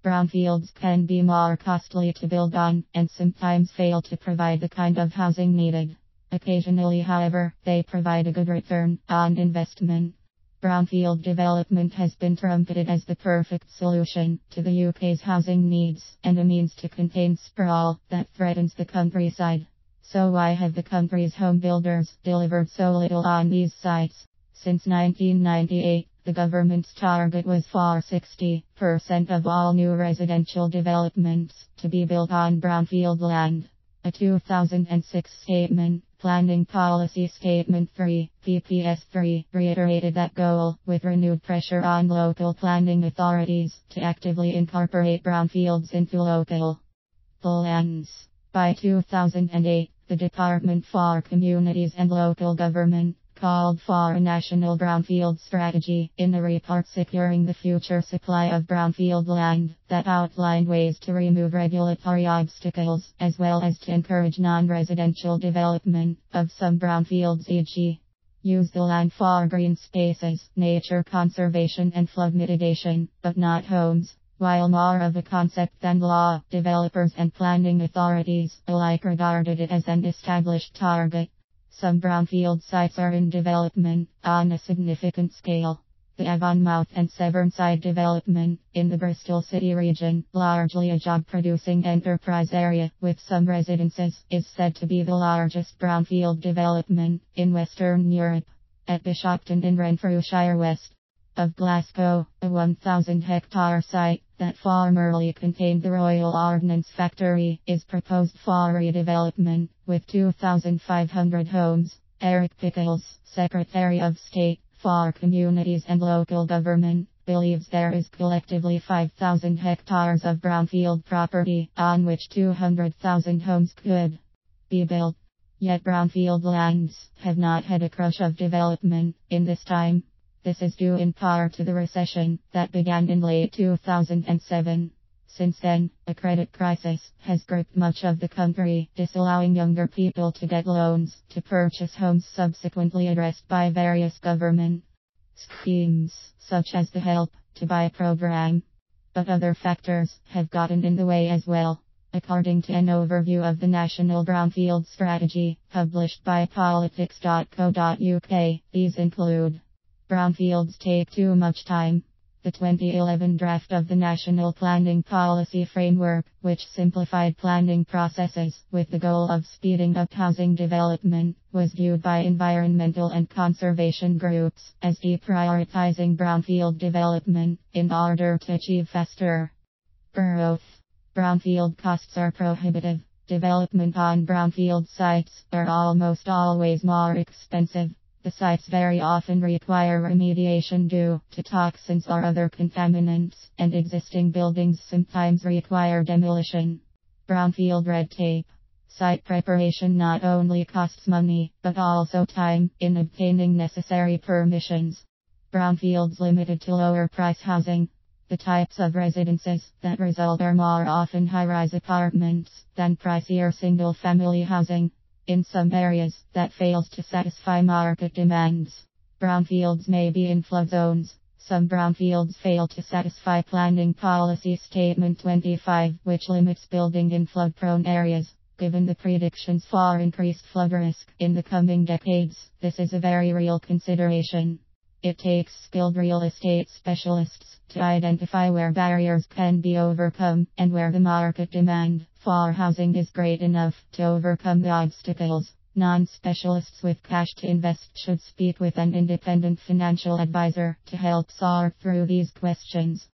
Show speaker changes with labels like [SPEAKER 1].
[SPEAKER 1] Brownfields can be more costly to build on and sometimes fail to provide the kind of housing needed. Occasionally, however, they provide a good return on investment. Brownfield development has been trumpeted as the perfect solution to the UK's housing needs and a means to contain sprawl that threatens the countryside. So why have the country's home builders delivered so little on these sites? Since 1998, the government's target was for 60% of all new residential developments to be built on brownfield land. A 2006 statement, Planning Policy Statement 3, PPS 3, reiterated that goal, with renewed pressure on local planning authorities to actively incorporate brownfields into local plans. By 2008, the Department for Communities and Local Government called for a national brownfield strategy in the report Securing the Future Supply of Brownfield Land that outlined ways to remove regulatory obstacles as well as to encourage non-residential development of some brownfields, e.g. use the land for green spaces, nature conservation and flood mitigation, but not homes. While more of a concept than law, developers and planning authorities alike regarded it as an established target. Some brownfield sites are in development on a significant scale. The Avonmouth and Severnside development in the Bristol City region, largely a job-producing enterprise area with some residences, is said to be the largest brownfield development in Western Europe. At Bishopton in Renfrewshire west of Glasgow, a 1,000-hectare site that formerly contained the Royal Ordnance Factory is proposed for redevelopment with 2,500 homes. Eric Pickles, Secretary of State for Communities and Local Government, believes there is collectively 5,000 hectares of brownfield property on which 200,000 homes could be built. Yet brownfield lands have not had a crush of development in this time. This is due in part to the recession that began in late 2007. Since then, a credit crisis has gripped much of the country, disallowing younger people to get loans to purchase homes, subsequently addressed by various government schemes, such as the Help to Buy program. But other factors have gotten in the way as well. According to an overview of the National Brownfield Strategy, published by politics.co.uk, these include: brownfields take too much time. The 2011 draft of the National Planning Policy Framework, which simplified planning processes with the goal of speeding up housing development, was viewed by environmental and conservation groups as deprioritizing brownfield development in order to achieve faster growth. Brownfield costs are prohibitive. Development on brownfield sites are almost always more expensive. The sites very often require remediation due to toxins or other contaminants, and existing buildings sometimes require demolition. Brownfield red tape. Site preparation not only costs money, but also time in obtaining necessary permissions. Brownfields limited to lower price housing. The types of residences that result are more often high-rise apartments than pricier single-family housing. In some areas, that fails to satisfy market demands. Brownfields may be in flood zones. Some brownfields fail to satisfy Planning Policy Statement 25, which limits building in flood-prone areas. Given the predictions for increased flood risk in the coming decades, this is a very real consideration. It takes skilled real estate specialists to identify where barriers can be overcome and where the market demand for housing is great enough to overcome the obstacles. Non-specialists with cash to invest should speak with an independent financial advisor to help sort through these questions.